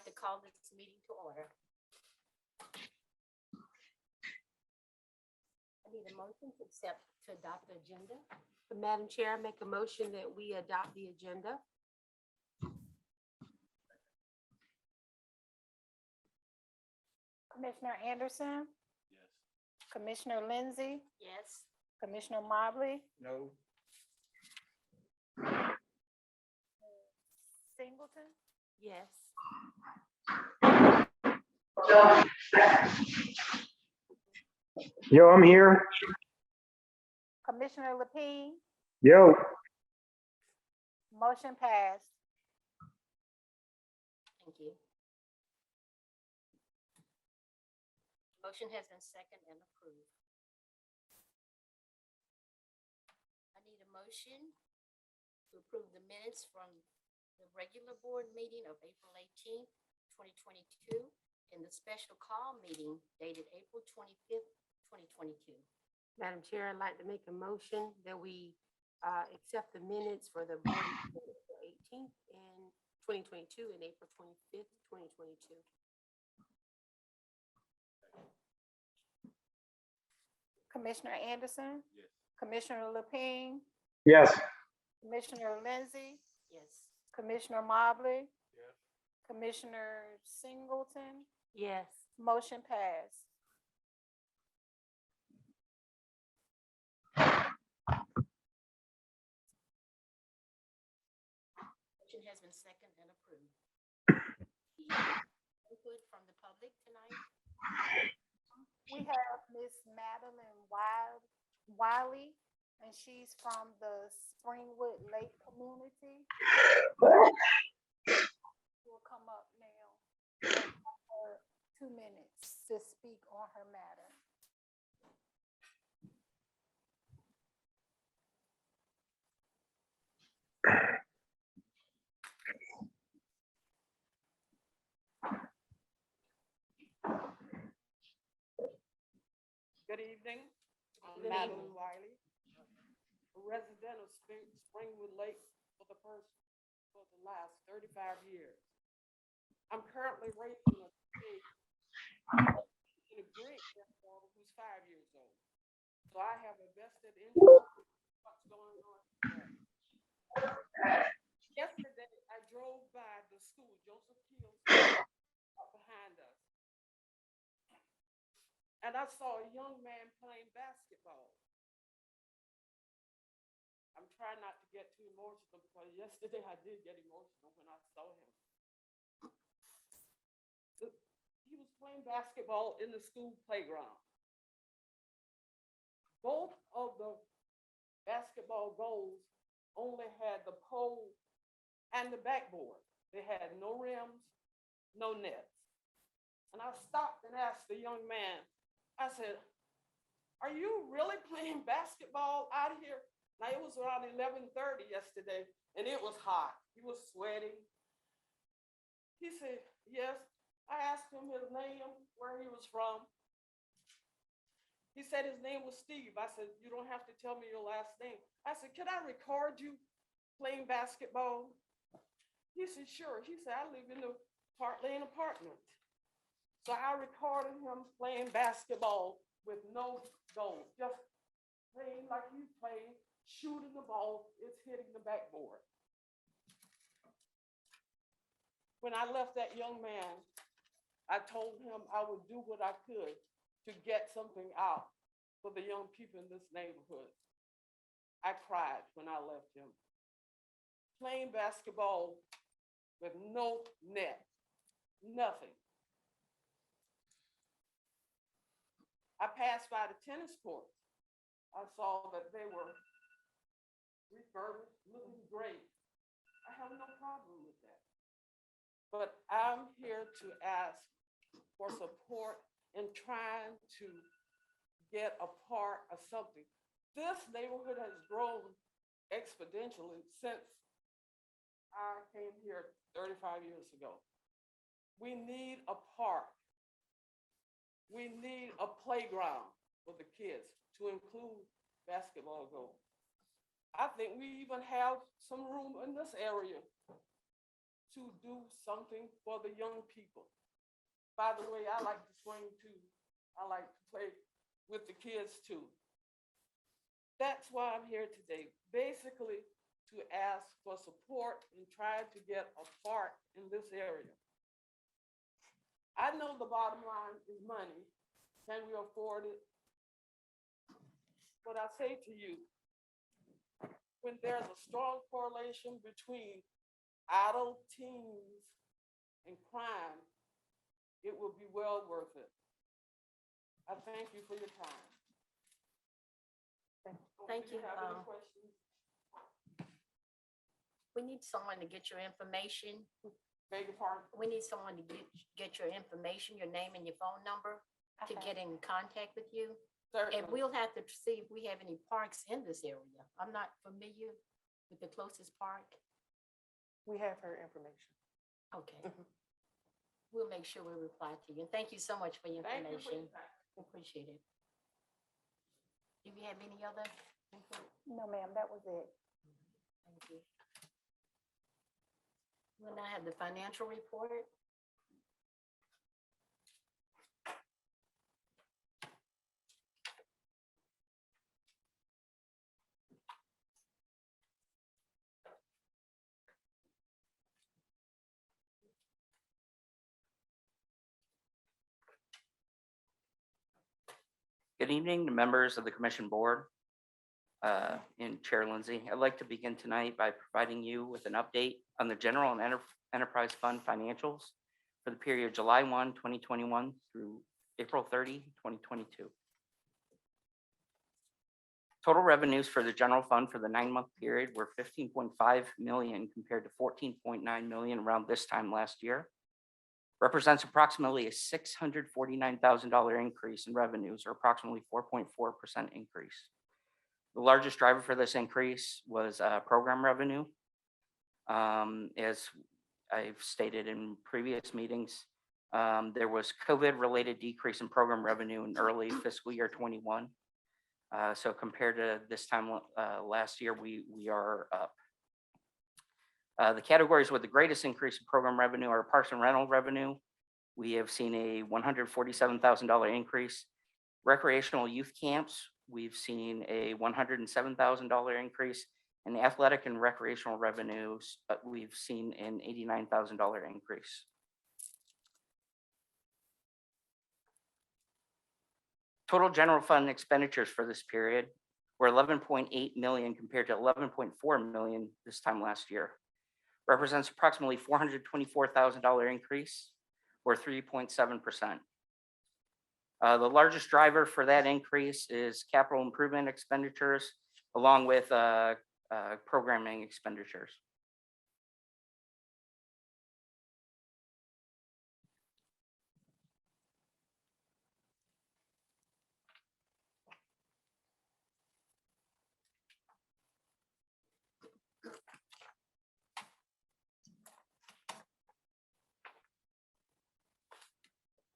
to call this meeting to order. I need a motion to adopt the agenda. Madam Chair, I make a motion that we adopt the agenda. Commissioner Anderson, Yes. Commissioner Lindsey, Yes. Commissioner Mobley, No. Singleton, Yes. Yo, I'm here. Commissioner Lapine, Yo, motion passed. Thank you. Motion has been seconded and approved. I need a motion to approve the minutes from the regular board meeting of April 18th, 2022, and the special call meeting dated April 25th, 2022. Madam Chair, I'd like to make a motion that we accept the minutes for the board meeting of April 18th and 2022 and April 25th, 2022. Commissioner Anderson, Yes. Commissioner Lapine, yes. Commissioner Lindsey, Yes. Commissioner Mobley, Yes. Commissioner Singleton, Yes. motion passed. Motion has been seconded and approved. Input from the public tonight? We have Miss Madeline Wiley, and she's from the Springwood Lake community. Will come up now. For 2 minutes to speak on her matter. Good evening. I'm Good Madeline evening. Wiley, a resident of Springwood Lake for the last 35 years. I'm currently raising a kid in a great granddaughter who's 5 years old. So I have a vested interest in what's going on today. Yesterday, I drove by the school, Joseph Keels, up behind us. And I saw a young man playing basketball. I'm trying not to get too emotional because yesterday I did get emotional when I saw him. He was playing basketball in the school playground. Both of the basketball goals only had the pole and the backboard. They had no rims, no nets. And I stopped and asked the young man, I said, "Are you really playing basketball out here?" Now it was around 11:30 yesterday and it was hot. He was sweating. He said, "Yes." I asked him his name, where he was from. He said his name was Steve. I said, "You don't have to tell me your last name." I said, "Can I record you playing basketball?" He said, "Sure." He said, "I live in the Park Lane apartment." So I recorded him playing basketball with no goal, just playing like you play, shooting the ball, it's hitting the backboard. When I left that young man, I told him I would do what I could to get something out for the young people in this neighborhood. I cried when I left him. Playing basketball with no net, nothing. I passed by the tennis courts. I saw that they were refurbished, looking great. I have no problem with that. But I'm here to ask for support in trying to get a part of something. This neighborhood has grown exponentially since I came here 35 years ago. We need a park. We need a playground for the kids to include basketball goals. I think we even have some room in this area to do something for the young people. By the way, I like to swing too. I like to play with the kids too. That's why I'm here today, basically to ask for support and try to get a park in this area. I know the bottom line is money. Can we afford it? But I say to you, when there's a strong correlation between adult teens and crime, it will be well worth it. I thank you for your time. Thank Do you. have any questions? We need someone to get your information. Beg your pardon? We need someone to get your information, your name and your phone number to Okay. get in contact with you. Certainly. And we'll have to see if we have any parks in this area. I'm not familiar with the closest park. We have her information. Okay. We'll make sure we reply to you. And thank you so much for your Thank you for information. your time. Appreciate it. Do you have any other input? No, ma'am, that was it. Thank you. We'll now have the financial report. Good evening to members of the Commission Board and Chair Lindsay. I'd like to begin tonight by providing you with an update on the General and Enterprise Fund financials for the period July 1, 2021 through April 30, 2022. Total revenues for the general fund for the 9-month period were $15.5 million compared to $14.9 million around this time last year. Represents approximately a $649,000 increase in revenues, or approximately 4.4% increase. The largest driver for this increase was program revenue. As I've stated in previous meetings, there was COVID-related decrease in program revenue in early fiscal year 21. So compared to this time last year, we are up. The categories with the greatest increase in program revenue are parks and rental revenue. We have seen a $147,000 increase. Recreational youth camps, we've seen a $107,000 increase. And athletic and recreational revenues, we've seen an $89,000 increase. Total general fund expenditures for this period were $11.8 million compared to $11.4 million this time last year. Represents approximately $424,000 increase, or 3.7%. The largest driver for that increase is capital improvement expenditures, along with programming expenditures.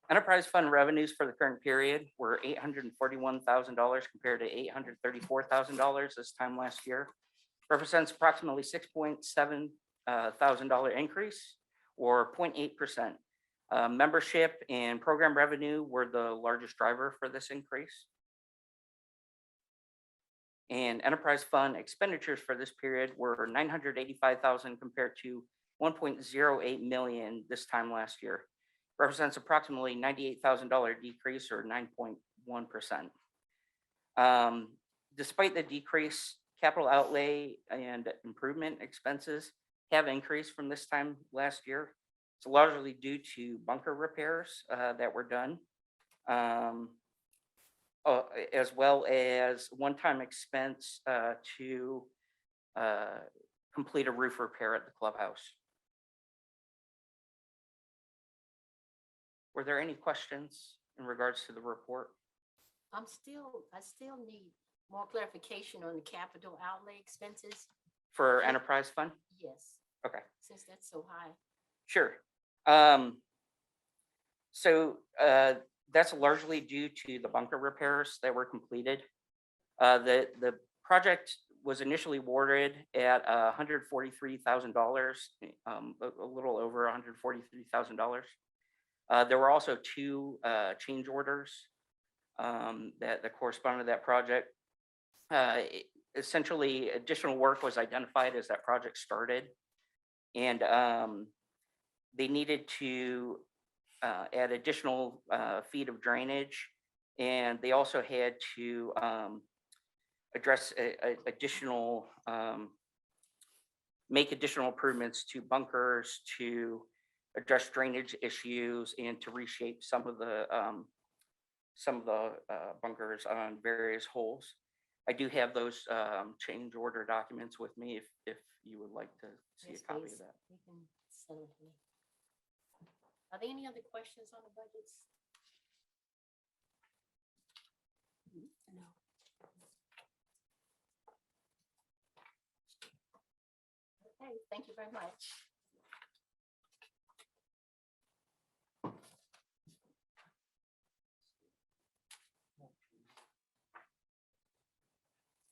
Enterprise fund revenues for the current period were $841,000 compared to $834,000 this time last year. Represents approximately $6.7 thousand increase, or 0.8%. Membership and program revenue were the largest driver for this increase. And enterprise fund expenditures for this period were $985,000 compared to $1.08 million this time last year. Represents approximately $98,000 decrease, or 9.1%. Despite the decrease, capital outlay and improvement expenses have increased from this time last year. It's largely due to bunker repairs that were done, as well as one-time expense to complete a roof repair at the clubhouse. Were there any questions in regards to the report? I still need more clarification on the capital outlay expenses. For Okay. enterprise fund? Yes, Okay, since that's so high. sure. So that's largely due to the bunker repairs that were completed. The project was initially awarded at $143,000, a little over $143,000. There were also two change orders that corresponded to that project. Essentially, additional work was identified as that project started, and they needed to add additional feet of drainage, and they also had to address additional, make additional improvements to bunkers, to address drainage issues, and to reshape some of the bunkers on various holes. I do have those change order documents with me if you would like to see Yes, a copy please. of that. You can send it to me. Are there any other questions on the budgets? No. Okay, thank you very much.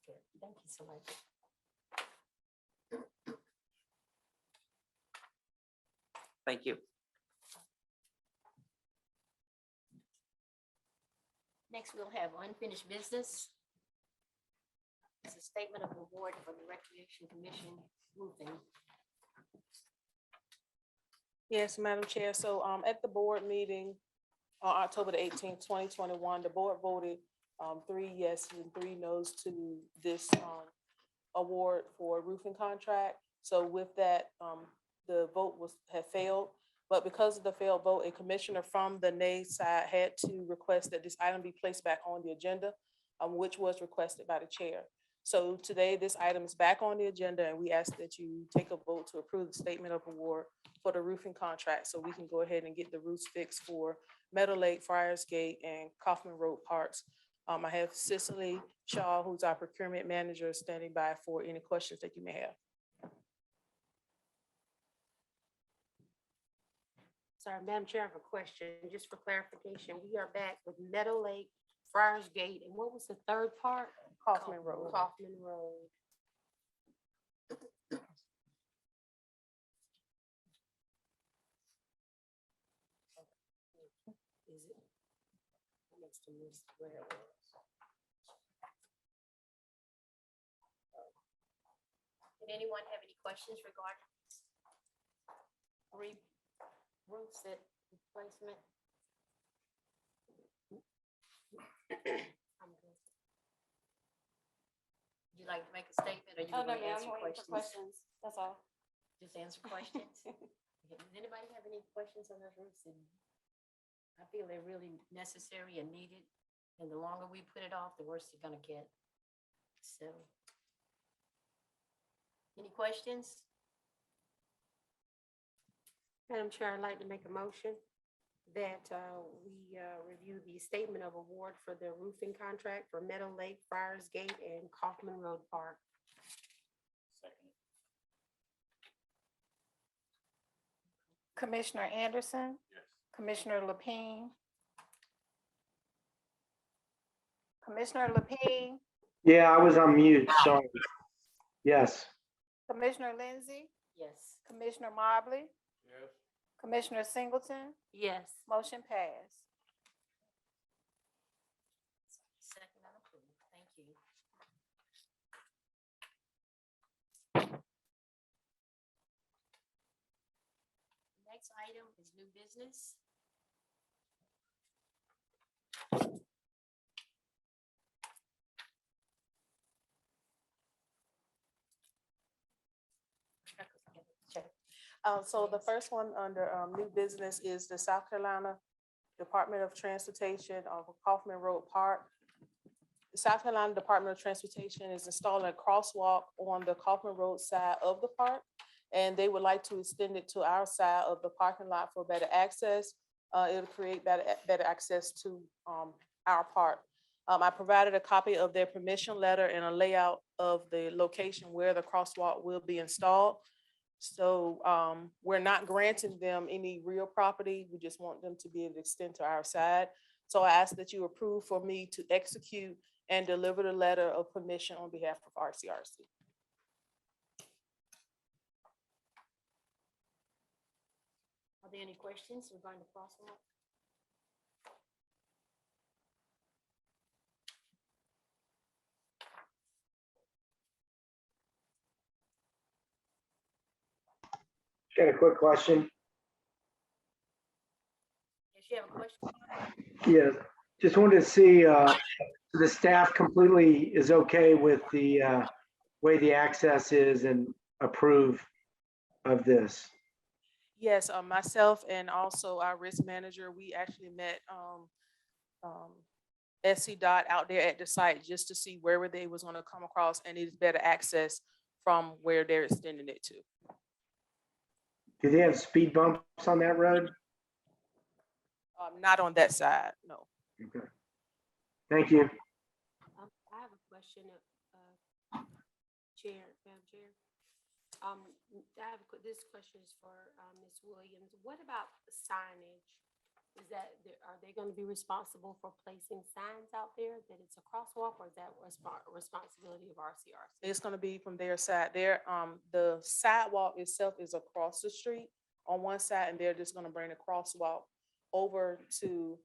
Good, thank you so much. Thank you. Next, we'll have unfinished business. It's a statement of award for the Recreation Commission roofing. Yes, Madam Chair. So at the board meeting on October the 18th, 2021, the board voted 3 yes and 3 no's to this award for roofing contract. So with that, the vote had failed. But because of the failed vote, a commissioner from the nay side had to request that this item be placed back on the agenda, which was requested by the chair. So today, this item is back on the agenda, and we ask that you take a vote to approve the statement of award for the roofing contract, so we can go ahead and get the roofs fixed for Meadow Lake, Friars Gate, and Kaufman Road Parks. I have Cicely Shaw, who's our procurement manager, standing by for any questions that you may have. Sorry, Madam Chair, I have a question, just for clarification. We are back with Meadow Lake, Friars Gate, and what was the third part? Kaufman Road. Kaufman Road. Is it? Next to this, where it was. Did anyone have any questions regarding these three roofs at replacement? I'm good. Would you like to make a statement, or you Oh, no, want to ma'am, answer I'm waiting for questions? questions, that's all. Just answer questions? Okay, does anybody have any questions on those roofs? And I feel they're really necessary and needed, and the longer we put it off, the worse they're gonna get. So. Any questions? Madam Chair, I'd like to make a motion that we review the statement of award for the roofing contract for Meadow Lake, Friars Gate, and Kaufman Road Park. Commissioner Anderson? Yes. Commissioner Lapine? Commissioner Lapine? Yeah, I was on mute, sorry. Yes, Commissioner Lindsey? Yes. Commissioner Mobley? Yes. Commissioner Singleton? Yes. Motion passed. Second and approved. Thank you. Next item is new business. So the first one under new business is the South Carolina Department of Transportation of Kaufman Road Park. The South Carolina Department of Transportation is installing a crosswalk on the Kaufman Road side of the park, and they would like to extend it to our side of the parking lot for better access. It'll create better access to our park. I provided a copy of their permission letter and a layout of the location where the crosswalk will be installed. So we're not granting them any real property. We just want them to be able to extend to our side. So I ask that you approve for me to execute and deliver the letter of permission on behalf of RCRC. Are there any questions regarding the crosswalk? Got a quick question. If you have a question, Yeah, just wanted to see, the staff completely is okay with the way the access is and approve of this. Yes, myself and also our risk manager, we actually met SC Dot out there at the site just to see where they was gonna come across, and it's better access from where they're extending it to. Do they have speed bumps on that road? Not on that side, no. Okay. Thank you. I have a question, Chair, Madam Chair. This question is for, Ms. Williams. What about the signage? Is that, are they gonna be responsible for placing signs out there that it's a crosswalk, or is that responsibility of RCRC? It's gonna be from their side. The sidewalk itself is across the street on one side, and they're just gonna bring the crosswalk over to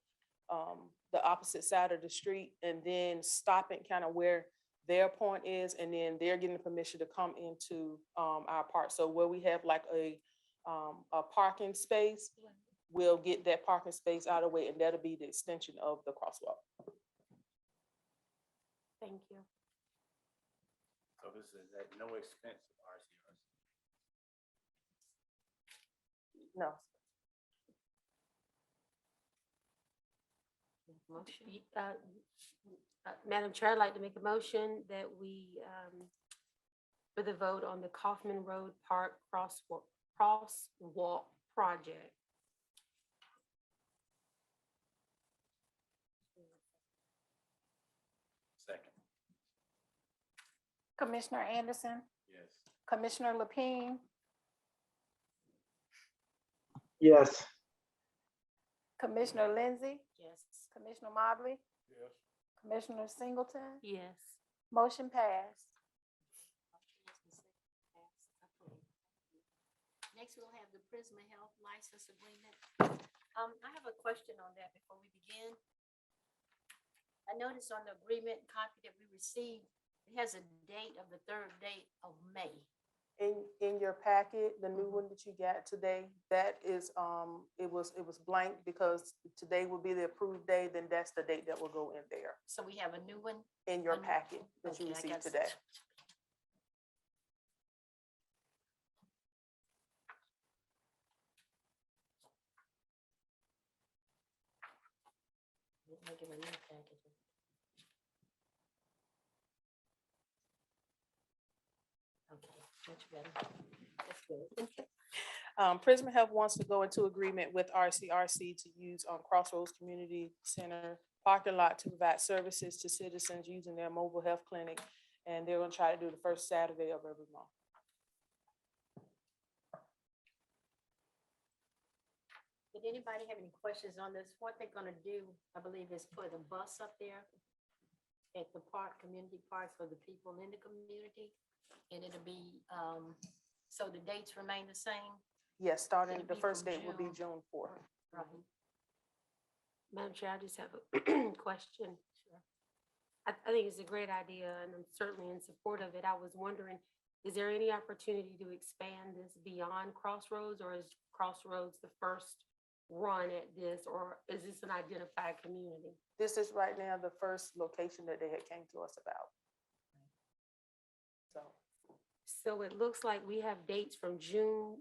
the opposite side of the street and then stop it kind of where their point is, and then they're getting permission to come into our park. So where we have like a parking space, we'll get that parking space out of the way, and that'll be the extension of the crosswalk. Thank you. So this is at no expense of RCRC. No. motion, Madam Chair, I'd like to make a motion that we, for the vote on the Kaufman Road Park crosswalk project. Second, Commissioner Anderson, yes. Commissioner Lapine, Yes. Commissioner Lindsey, yes. Commissioner Mobley, Yes. Commissioner Singleton, Yes. motion passed. Next, we'll have the Prisma Health License Agreement. I have a question on that before we begin. I noticed on the agreement copy that we received, it has a date of the third date of May. In your packet, the new one that you got today, that is, it was blank because today will be the approved day, then that's the date that will go in there, So we have a new one? in your A new- packet that you Okay, I received got today. Make it a new package. Okay, much better. That's good. Prisma Health wants to go into agreement with RCRC to use Crossroads Community Center parking lot to provide services to citizens using their mobile health clinic. And they're gonna try to do the first Saturday of every month. Did anybody have any questions on this? What they're gonna do, I believe, is put a bus up there at the park, community park for the people in the community. And it'll be, so the dates remain the same? Yes, starting, It'll the be first from date will be June. June 4th. Right. Madam Chair, I just have a question. I think it's a great idea, and I'm certainly in support of it. I was wondering, is there any opportunity to expand this beyond Crossroads, or is Crossroads the first run at this, or is this an identified community? This is right now the first location that they had came to us about. So it looks like we have dates from June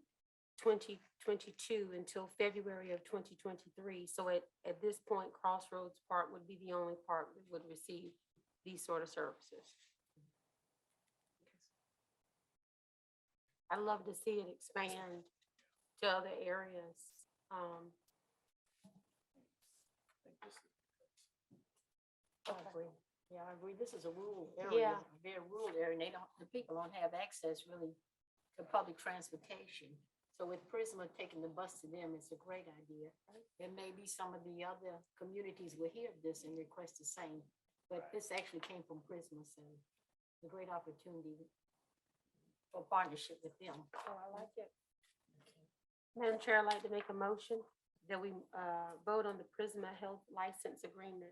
2022 until February of 2023. So at this point, Crossroads Park would be the only park that would receive these sort of services. I'd love to see it expand to other areas. I agree. Yeah, I agree. This is a rural area, Yeah. a very rural area, and they don't, the people don't have access really to public transportation. So with Prisma taking the bus to them, it's a great idea. And maybe some of the other communities will hear this and request the same. but this actually came from Prisma, so a great opportunity for partnership with them. Oh, I like it. Madam Chair, I'd like to make a motion that we vote on the Prisma Health License Agreement.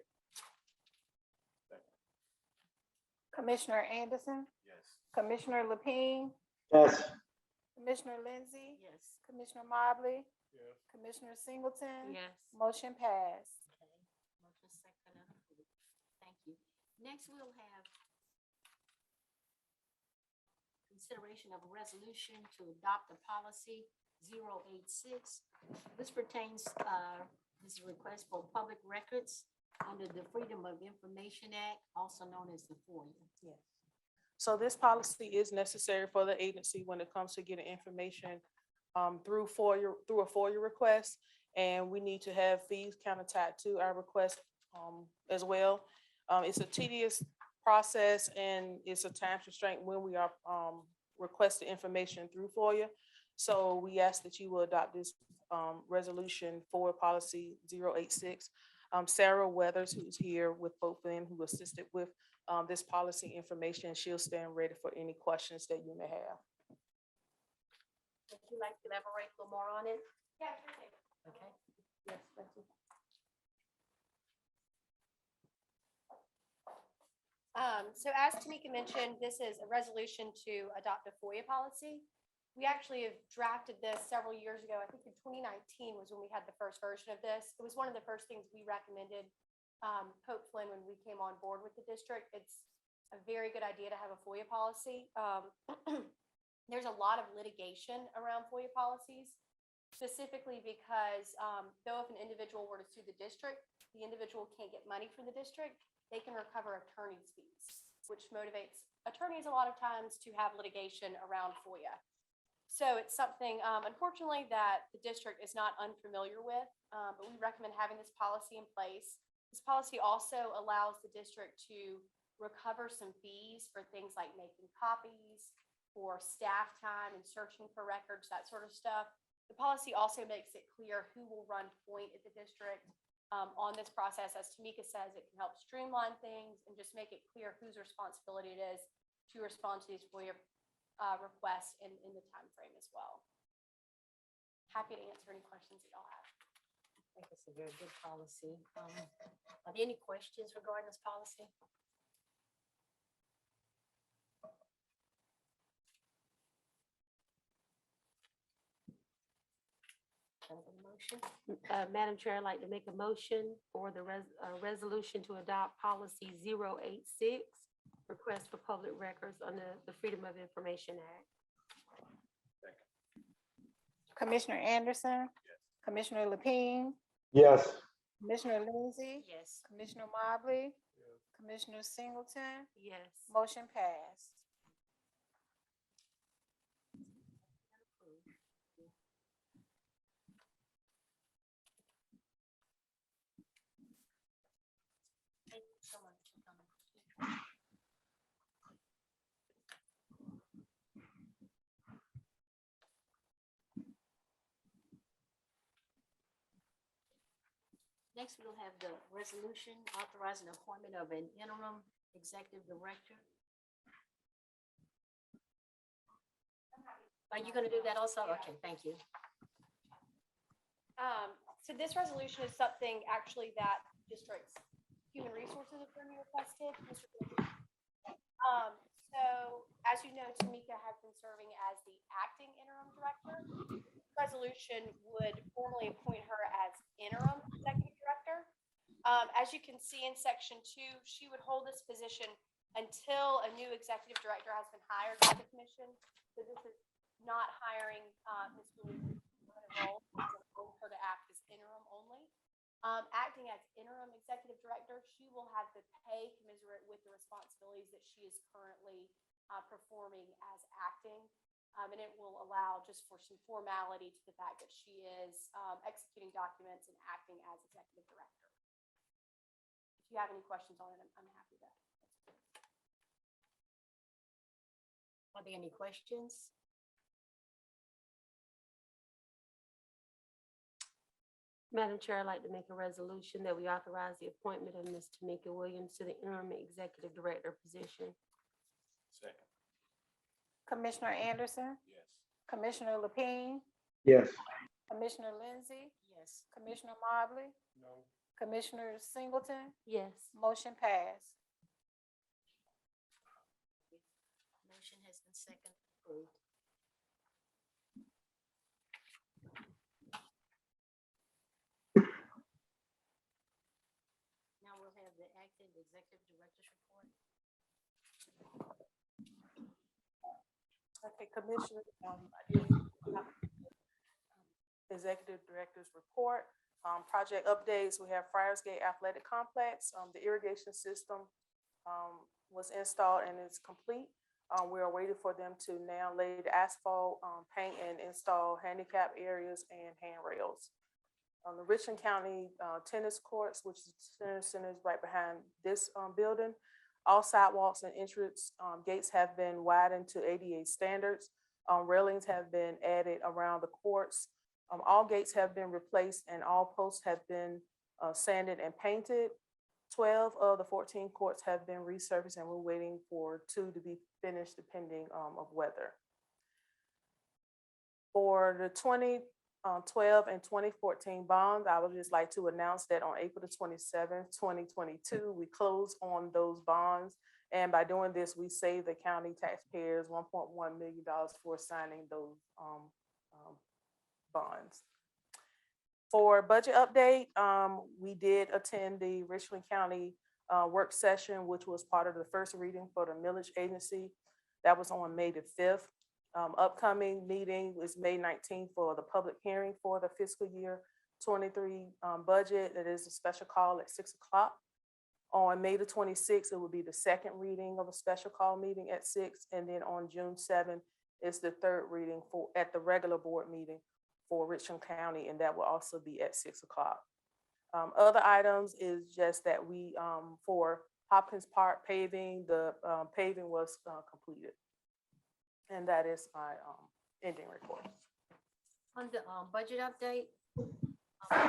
Commissioner Anderson, Yes. Commissioner Lapine, Yes. Commissioner Lindsey, Yes. Commissioner Mobley, Yes. Commissioner Singleton. Yes. Motion passed. Okay, motion second and approved. Thank you. Next, we'll have consideration of a resolution to adopt a policy 086. This pertains, this is a request for public records under the Freedom of Information Act, also known as the FOIA. Yes. So this policy is necessary for the agency when it comes to getting information through a FOIA request. And we need to have fees counter tied to our request as well. It's a tedious process and it's a time constraint when we are requesting information through FOIA. So we ask that you will adopt this resolution for policy 086. Sarah Weathers, who's here with both of them, who assisted with this policy information, she'll stand ready for any questions that you may have. Would you like to elaborate a little more on it? Yeah, sure thing. Okay. Yes, thank you. So as Tamika mentioned, this is a resolution to adopt a FOIA policy. We actually have drafted this several years ago. I think in 2019 was when we had the first version of this. It was one of the first things we recommended Pope Flynn when we came on board with the district. It's a very good idea to have a FOIA policy. There's a lot of litigation around FOIA policies, specifically because though if an individual were to sue the district, the individual can't get money from the district, they can recover attorney's fees, which motivates attorneys a lot of times to have litigation around FOIA. So it's something, unfortunately, that the district is not unfamiliar with, but we recommend having this policy in place. This policy also allows the district to recover some fees for things like making copies, for staff time and searching for records, that sort of stuff. The policy also makes it clear who will run point at the district on this process. As Tamika says, it can help streamline things and just make it clear whose responsibility it is to respond to these FOIA requests in the time frame as well. Happy to answer any questions that y'all have. I think it's a very good policy. Are there any questions regarding this policy? Can I get a motion? Madam Chair, I'd like to make a motion for the resolution to adopt policy 086, request for public records under the Freedom of Information Act. Commissioner Anderson, Commissioner Lapine, Yes. Commissioner Lindsey, Yes. Commissioner Mobley, Commissioner Singleton. Yes. Motion passed. Thank you so much for coming. Next, we'll have the resolution authorizing the appointment of an interim executive director. Are you gonna do that also? Okay, thank you. So this resolution is something actually that district's human resources attorney requested. Mr. Gordon. So as you know, Tamika has been serving as the acting interim director. Resolution would formally appoint her as interim executive director. As you can see in section 2, she would hold this position until a new executive director has been hired by the commission. So this is not hiring Ms. Blue role, it's her to act as interim only. Acting as interim executive director, she will have the pay commensurate with the responsibilities that she is currently performing as acting. And it will allow just for some formality to the fact that she is executing documents and acting as executive director. If you have any questions on it, I'm happy to. Are there any questions? Madam Chair, I'd like to make a resolution that we authorize the appointment of Ms. Tamika Williams to the interim executive director position. Second. Commissioner Anderson, Yes. Commissioner Lapine, Yes. Commissioner Lindsey, Yes. Commissioner Mobley, No. Commissioner Singleton, Yes. motion passed. Motion has been second approved. Now we'll have the acting executive director's report. Okay, Commissioner, I did Executive Director's report, project updates. We have Friars Gate Athletic Complex. The irrigation system was installed and is complete. We are waiting for them to now lay the asphalt, paint and install handicap areas and handrails. The Richland County tennis courts, which is center is right behind this building. All sidewalks and entrance gates have been widened to ADA standards. Railings have been added around the courts. All gates have been replaced and all posts have been sanded and painted. 12 of the 14 courts have been resurfaced and we're waiting for 2 to be finished depending of weather. For the 2012 and 2014 bonds, I would just like to announce that on April the 27th, 2022, we closed on those bonds. And by doing this, we save the county taxpayers $1.1 million for signing those bonds. For budget update, we did attend the Richland County work session, which was part of the first reading for the millage agency. That was on May the 5th. Upcoming meeting is May 19th for the public hearing for the fiscal year 23 budget. It is a special call at 6 o'clock. On May the 26th, it will be the second reading of a special call meeting at 6. And then on June 7th is the third reading at the regular board meeting for Richland County, and that will also be at 6 o'clock. Other items is just that we, for Hopkins Park paving, the paving was completed. And that is my ending report. On the budget update. I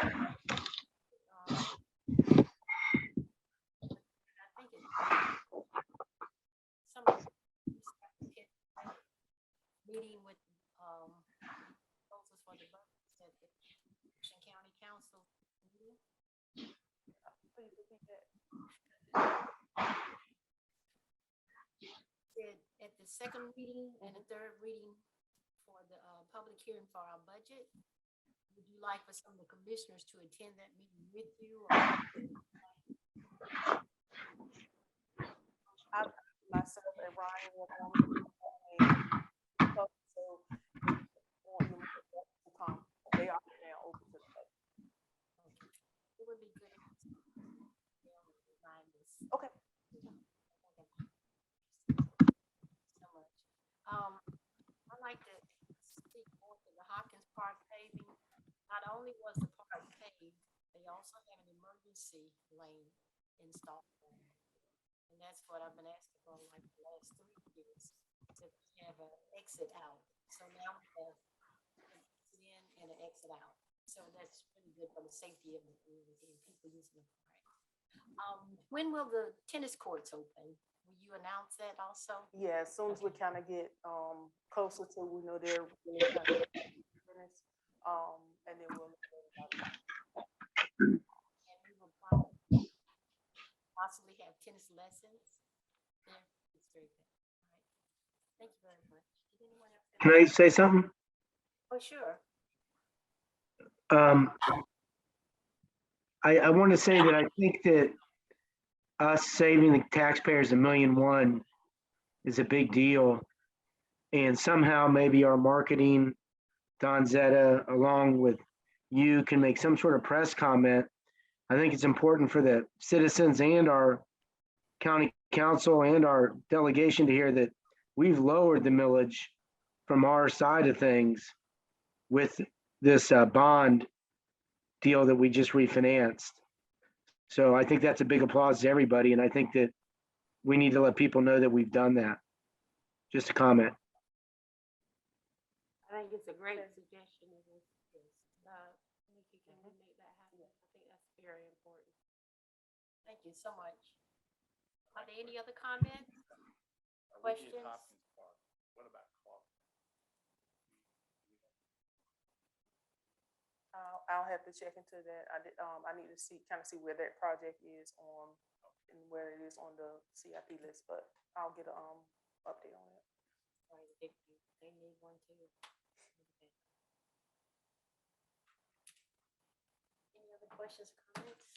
think some of the meeting with proposals for the budget at the Richland County Council meeting. Please repeat that. At the second reading and the third reading for the public hearing for our budget, would you like for some of the commissioners to attend that meeting with you? Myself and Ryan will they are now open to the public. It would be good. If remind us. Okay. So much. I'd like to speak more to the Hopkins Park paving. Not only was the park paved, they also have an emergency lane installed. And that's what I've been asking for like the last 3 years, to have an exit out. So now we have an exit in and an exit out. So that's really good for the safety of the community and people using the park. When will the tennis courts open? Will you announce that also? Yeah, as soon as we kind of get closer to, we know they're really kind of finished, and then we'll. And we will possibly have tennis lessons there. It's very good. All right. Thank you very much. Did anyone else have- Can I say something? Oh, sure. I want to say that I think that us saving the taxpayers $1.1 million is a big deal. And somehow maybe our marketing, Don Zetta, along with you, can make some sort of press comment. I think it's important for the citizens and our county council and our delegation to hear that we've lowered the millage from our side of things with this bond deal that we just refinanced. So I think that's a big applause to everybody. And I think that we need to let people know that we've done that. Just a comment. I think it's a great suggestion. Nikki, can we make that you so much. Are there any other comments? We did Questions? Hopkins Park. What about Clark? I'll have to check into that. I need to kind of see where that project is on, and where it is on the CIP list, but I'll get a, update on it. Right, they need one too. Any other questions, or comments?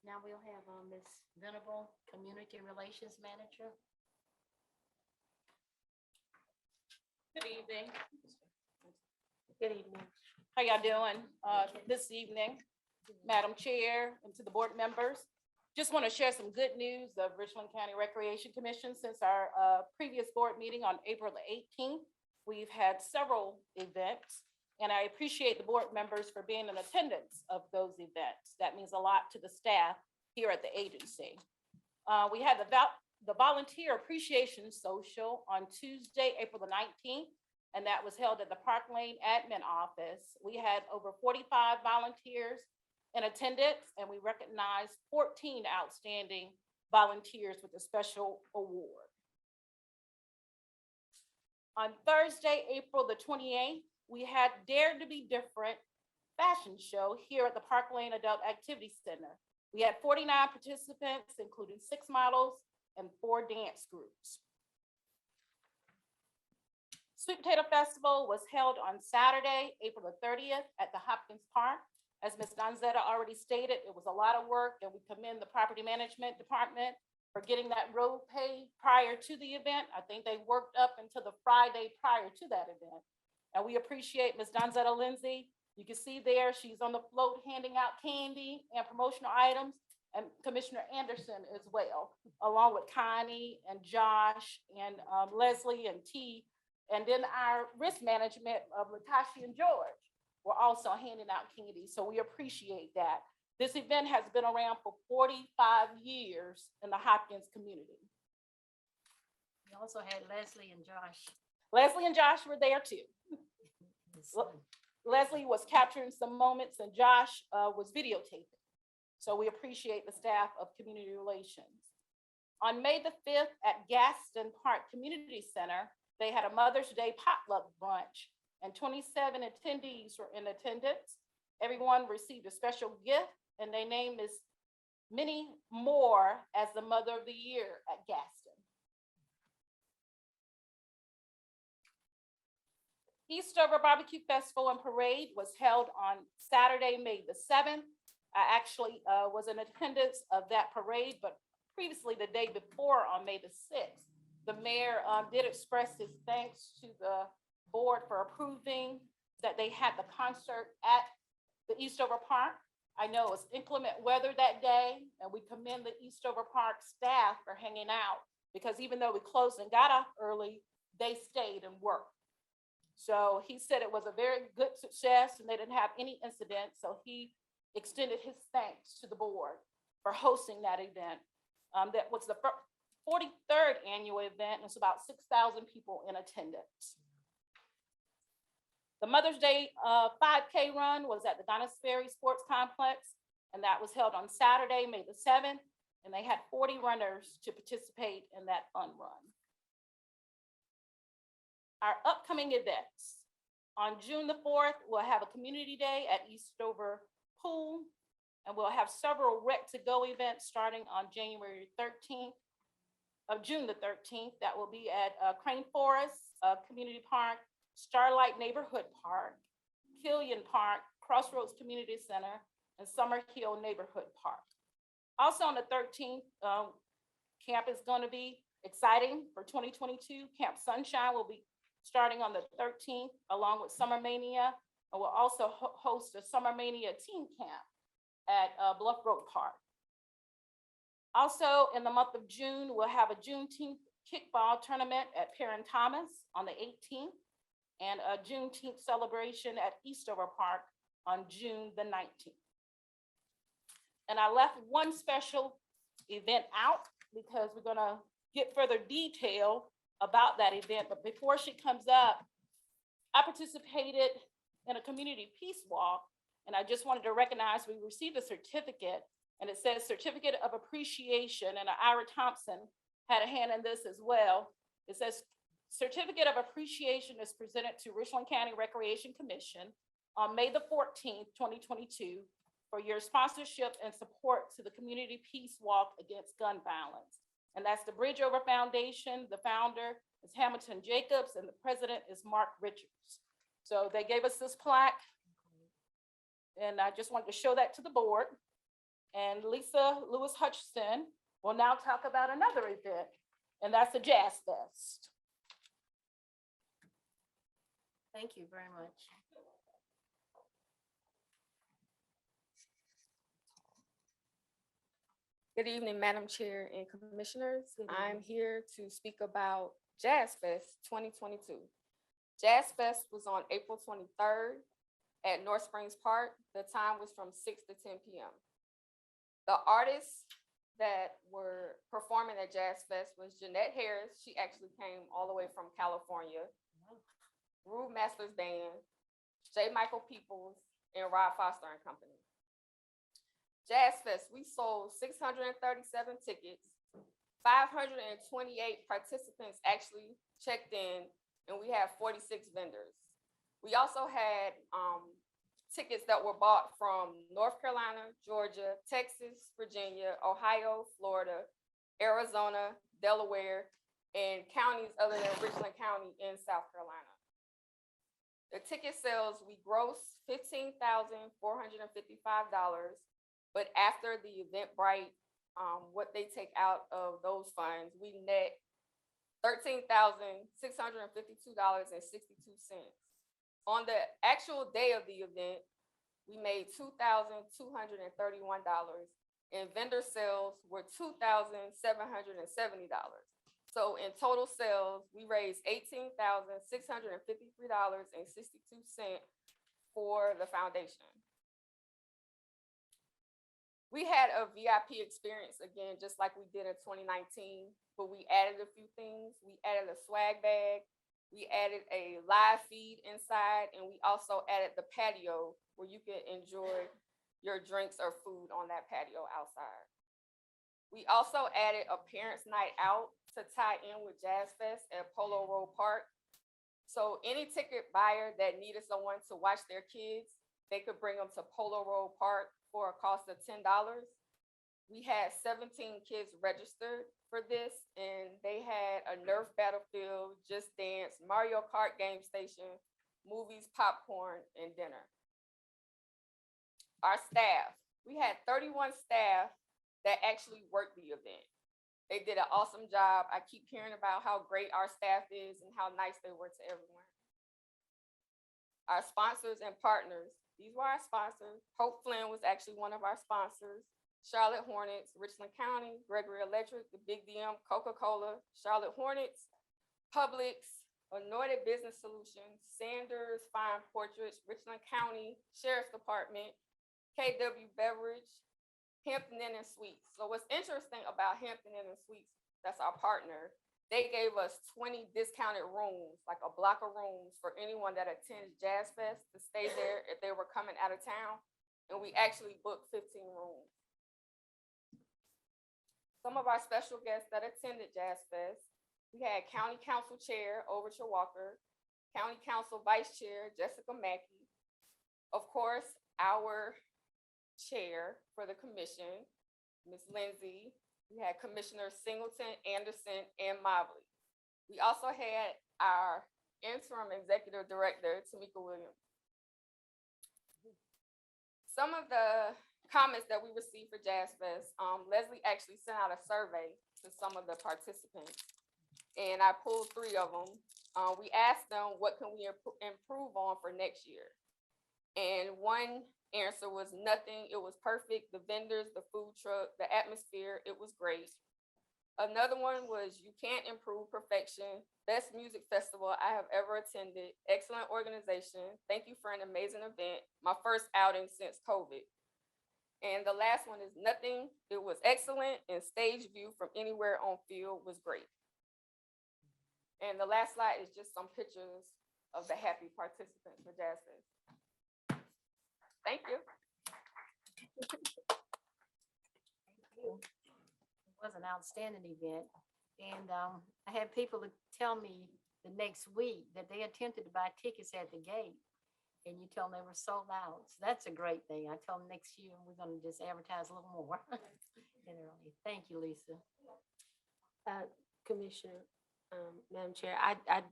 Now we'll have Ms. Venable, Community Relations Manager. Good evening. Good evening. How y'all doing this evening? Madam Chair and to the board members. Just want to share some good news of Richland County Recreation Commission since our previous board meeting on April the 18th. We've had several events, and I appreciate the board members for being in attendance of those events. That means a lot to the staff here at the agency. We had the Volunteer Appreciation Social on Tuesday, April the 19th, and that was held at the Park Lane Admin Office. We had over 45 volunteers in attendance, and we recognized 14 outstanding volunteers with a special award. On Thursday, April the 28th, we had Dare to Be Different fashion show here at the Park Lane Adult Activity Center. We had 49 participants, including 6 models and 4 dance groups. Sweet Potato Festival was held on Saturday, April the 30th at the Hopkins Park. As Ms. Donzetta already stated, it was a lot of work, and we commend the Property Management Department for getting that road paved prior to the event. I think they worked up until the Friday prior to that event. And we appreciate Ms. Donzetta Lindsay. You can see there, she's on the float handing out candy and promotional items, and Commissioner Anderson as well, along with Connie and Josh and Leslie and T. And then our risk management of Latasha and George were also handing out candy, so we appreciate that. This event has been around for 45 years in the Hopkins community. We also had Leslie and Josh. Leslie and Josh were there too. his son. Leslie was capturing some moments and Josh was videotaping. So we appreciate the staff of Community Relations. On May the 5th at Gaston Park Community Center, they had a Mother's Day potluck brunch, and 27 attendees were in attendance. Everyone received a special gift, and their name is Minnie Moore as the Mother of the Year at Gaston. Eastover Barbecue Festival and Parade was held on Saturday, May the 7th. I actually was in attendance of that parade, but previously the day before on May the 6th, the mayor did express his thanks to the board for approving that they had the concert at the Eastover Park. I know it was inclement weather that day, and we commend the Eastover Park staff for hanging out, because even though we closed and got off early, they stayed and worked. So he said it was a very good success and they didn't have any incidents. So he extended his thanks to the board for hosting that event. That was the 43rd annual event. It's about 6,000 people in attendance. The Mother's Day 5K run was at the Donna's Ferry Sports Complex, and that was held on Saturday, May the 7th, and they had 40 runners to participate in that fun run. Our upcoming events. On June the 4th, we'll have a community day at Eastover Pool, and we'll have several Rec to Go events starting on June the 13th. That will be at Crane Forest Community Park, Starlight Neighborhood Park, Killian Park, Crossroads Community Center, and Summer Hill Neighborhood Park. Also on the 13th, camp is going to be exciting for 2022. Camp Sunshine will be starting on the 13th, along with Summer Mania, and we'll also host a Summer Mania team camp at Bluff Road Park. Also, in the month of June, we'll have a Juneteenth kickball tournament at Perrin Thomas on the 18th, and a Juneteenth celebration at Eastover Park on June the 19th. And I left one special event out because we're gonna get further detail about that event, but before she comes up, I participated in a community peace walk, and I just wanted to recognize we received a certificate, and it says Certificate of Appreciation, and Ira Thompson had a hand in this as well. It says Certificate of Appreciation is presented to Richland County Recreation Commission on May the 14th, 2022, for your sponsorship and support to the Community Peace Walk Against Gun Violence. And that's the Bridge Over Foundation. The founder is Hamilton Jacobs, and the president is Mark Richards. So they gave us this plaque, and I just wanted to show that to the board. And Lisa Lewis Hutchinson will now talk about another event, and that's the Jazz Fest. Thank you very much. Good evening, Madam Chair and Commissioners. Good I'm evening. here to speak about Jazz Fest 2022. Jazz Fest was on April 23rd at North Springs Park. The time was from 6 to 10 p.m. The artists that were performing at Jazz Fest was Jeanette Harris. She actually came all the way from California. Rube Masters Band, J. Michael Peoples, and Rod Foster and Company. Jazz Fest, we sold 637 tickets. 528 participants actually checked in, and we have 46 vendors. We also had tickets that were bought from North Carolina, Georgia, Texas, Virginia, Ohio, Florida, Arizona, Delaware, and counties other than Richland County in South Carolina. The ticket sales, we grossed $15,455, but after the Eventbrite, what they take out of those funds, we net $13,652.62. On the actual day of the event, we made $2,231, and vendor sales were $2,770. So in total sales, we raised $18,653.62 for the foundation. We had a VIP experience again, just like we did in 2019, but we added a few things. We added a swag bag, we added a live feed inside, and we also added the patio where you can enjoy your drinks or food on that patio outside. We also added a parents' night out to tie in with Jazz Fest at Polo Road Park. So any ticket buyer that needed someone to watch their kids, they could bring them to Polo Road Park for a cost of $10. We had 17 kids registered for this, and they had a Nerf battlefield, Just Dance, Mario Kart game station, movies, popcorn, and dinner. Our staff, we had 31 staff that actually worked the event. They did an awesome job. I keep hearing about how great our staff is and how nice they were to everyone. Our sponsors and partners, these were our sponsors. Hope Flynn was actually one of our sponsors. Charlotte Hornets, Richland County, Gregory Electric, the Big DM, Coca-Cola, Charlotte Hornets, Publix, Anointed Business Solutions, Sanders Fine Portraits, Richland County Sheriff's Department, KW Beverage, Hampton Inn and Suites. So what's interesting about Hampton Inn and Suites, that's our partner, they gave us 20 discounted rooms, like a block of rooms for anyone that attends Jazz Fest to stay there if they were coming out of town. And we actually booked 15 rooms. Some of our special guests that attended Jazz Fest, we had County Council Chair Overture Walker, County Council Vice Chair Jessica Mackey, of course, our chair for the commission, Ms. Lindsay. We had Commissioners Singleton, Anderson, and Mobley. We also had our interim executive director, Tamika Williams. Some of the comments that we received for Jazz Fest, Leslie actually sent out a survey to some of the participants, and I pulled 3 of them. We asked them, what can we improve on for next year? And one answer was nothing. It was perfect. The vendors, the food truck, the atmosphere, it was great. Another one was you can't improve perfection. Best music festival I have ever attended. Excellent organization. Thank you for an amazing event. My first outing since COVID. And the last one is nothing. It was excellent, and stage view from anywhere on field was great. And the last slide is just some pictures of the happy participants for Jazz Fest. Thank you. It was an outstanding event. And I had people to tell me the next week that they attempted to buy tickets at the gate. And you told them they were sold out. So that's a great thing. I told them next year, we're gonna just advertise a little more. Generally. Thank you, Lisa. Commissioner, Madam Chair, I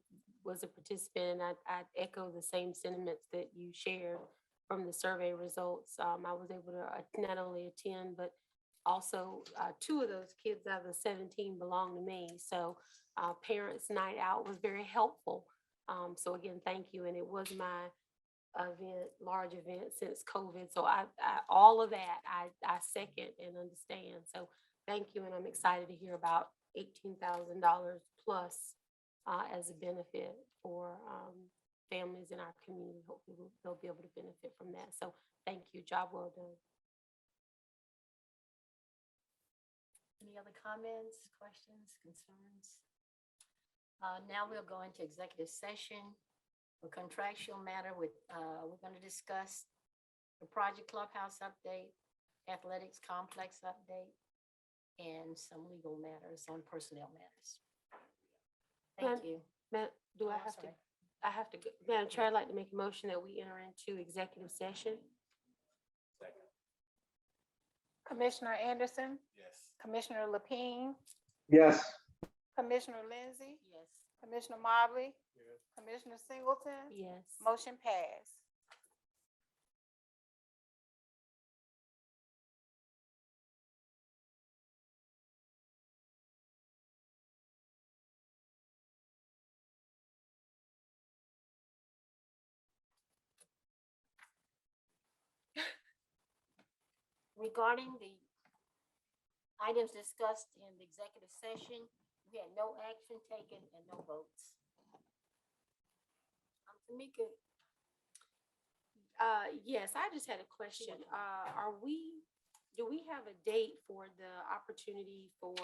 was a participant, and I echo the same sentiments that you shared from the survey results. I was able to not only attend, but also, 2 of those kids out of the 17 belong to me. So, Parents' Night Out was very helpful. So again, thank you. And it was my large event since COVID. So all of that, I second and understand. So thank you. And I'm excited to hear about $18,000 plus as a benefit for families in our community. Hopefully they'll be able to benefit from that. So thank you. Job well done. Any other comments, questions, concerns? Now we'll go into executive session. A contractual matter with, we're going to discuss the Project Clubhouse update, athletics complex update, and some legal matters on personnel matters. Thank you. Do I Oh, have to? sorry. I have to, Madam Chair, I'd like to make a motion that we enter into executive session. Second. Commissioner Anderson, Yes. Commissioner Lapine, Yes. Commissioner Lindsey, Yes. Commissioner Mobley, Commissioner Singleton. Yes. Motion passed. Regarding the items discussed in the executive session, we had no action taken and no votes. Tamika, Yes, I just had a question. Do we have a date for the opportunity for,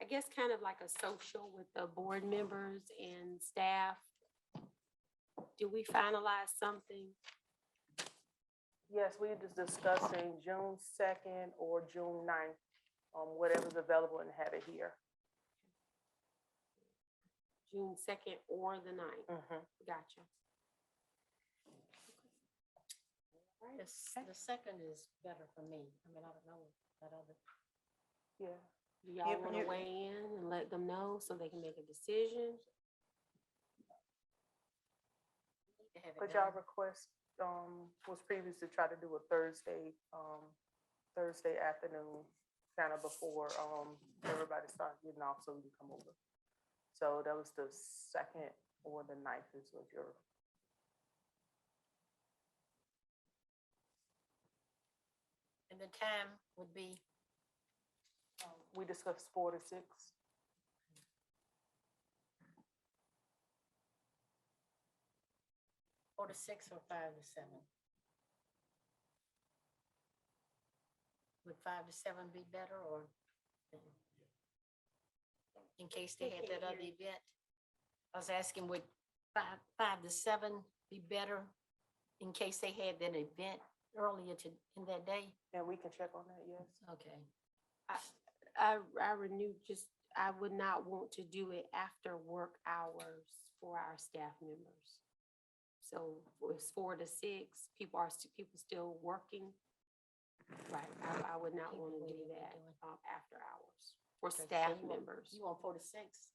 I guess, kind of like a social with the board members and staff? Do we finalize something? Yes, we just discussing June 2nd or June 9th, whatever's available and have it here. June 2nd or the 9th? Gotcha. the second is better for me. I mean, I don't know that other. Yeah. Do y'all want to you- weigh in and let them know so they can make a decision? Need to have it But y'all done. request, was previous to try to do a Thursday afternoon, kind of before, everybody started getting off so we can come over. So that was the 2nd or the 9th is what your, And the time would be, we discussed 4 to 6. 4 to 6 or 5 to 7? Would 5 to 7 be better, or in case they had that other event? I was asking, would 5 to 7 be better in case they had that event earlier in that day? And we can check on that, yes. Okay. I renewed I would not want to do it after work hours for our staff members. So it's 4 to 6, people still working. Right, I would not want to do that after hours for Okay, so staff you want- members. You want 4 to 6?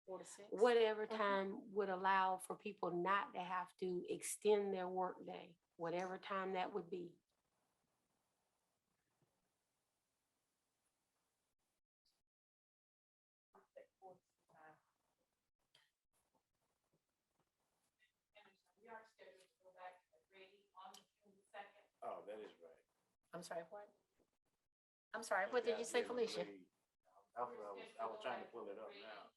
4 to 6? Whatever time would allow for people not to have to extend their workday, whatever time that would be. Oh, that is right. I'm sorry, what? I'm sorry, what did you say, Felicia? I was trying to pull it up now.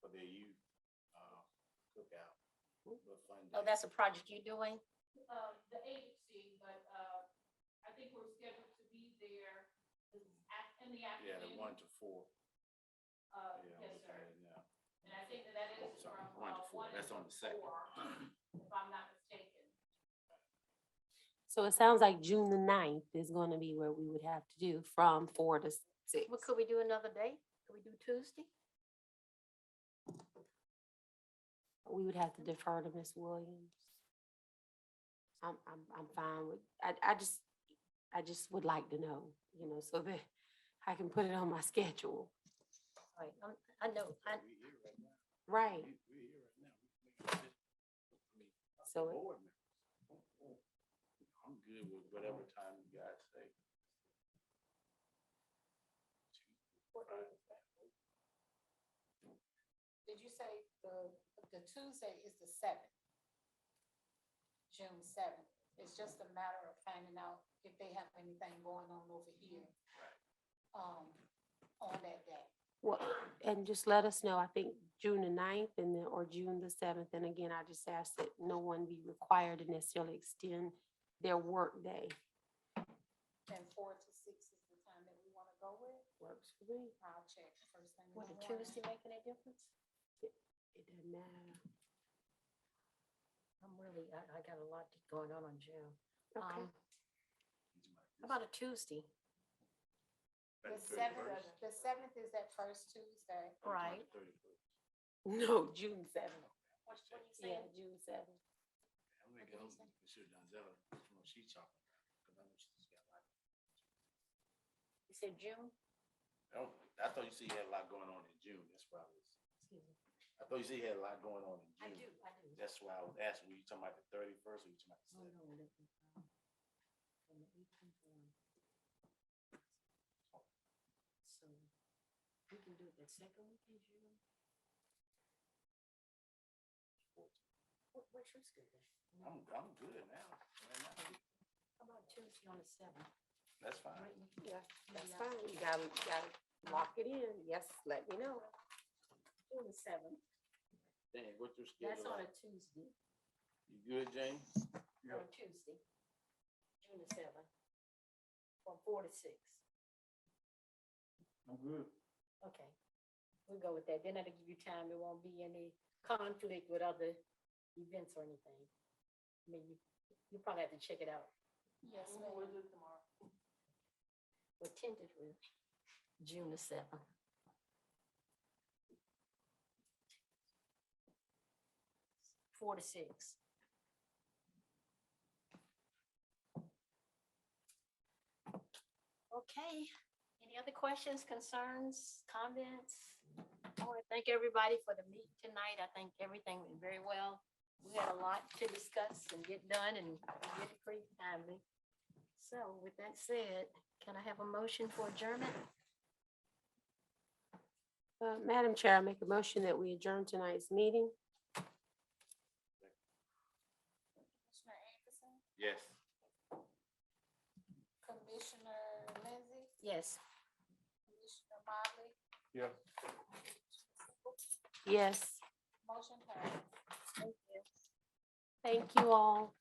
For their youth, cookout. What fun Oh, day. that's a project you're doing? The agency, but, I think we're scheduled to be there in the Yeah, the afternoon. 1 to 4. Yes, sir. And I think that is Sorry, from, 1 to 4. That's on the second. 4, if I'm not mistaken. So it sounds like June the 9th is gonna be where we would have to do from 4 to 6. Well, could we do another day? Could we do Tuesday? We would have to defer to Ms. Williams. I'm fine with, I just would like to know, you know, so that I can put it on my schedule. Right, I know, We here right now. Right, We here right now. We can make a decision. so it- Board members. I'm good with whatever time you guys say. Did you say the Tuesday is the 7th? June 7th. It's just a matter of finding out if they have anything going on over here. On that day. well, and just let us know, I think June the 9th and then, or June the 7th. And again, I just ask that no one be required to necessarily extend their work day. And 4 to 6 is the time that we want to go with. Works for me. I'll check first thing. in would the a morning. Tuesday make any difference? It doesn't matter. I got a lot going on June. Okay. How about a Tuesday? The 7th is that first Tuesday. Right. No, June 7th. What you Yeah, saying? June 7th. I'm gonna go, Mr. Donzella, from what she's talking about, 'cause I know she's got a lot. You said June? Oh, I thought you said you had a lot going on in June, that's why I was, Excuse me. I thought you said you had a lot going on in I June. do, I do. That's why I was asking, were you talking about the 31st or you talking about the Oh, 7th? no, let me, from the 18th on. So we can do it that second week in June? What's your schedule? I'm good now. Right now, How about Tuesday on the 7th? that's fine. Yeah, that's fine. You gotta lock it in. Yes, let me know. June the 7th. Dang, what's your That's schedule on a like? Tuesday. You good, James? On Tuesday, June the 7th, from 4 to 6. I'm good. Okay, we'll go with that. Then that'll give you time. There won't be any conflict with other events or anything. I mean, you probably have to check it out. Yes, ma'am. But tentatively, June the 7th. Four to 6. Okay, any other questions, concerns, comments? I want to thank everybody for the meeting tonight. I think everything went very well. We had a lot to discuss and get done and get it pretty timely. So with that said, can I have a motion for adjournment? Madam Chair, I make a motion that we adjourn tonight's meeting. Commissioner Anderson, Yes. Commissioner Lindsey, Yes. Commissioner Motley, Yeah. Yes, motion passed. Thank you. thank you all.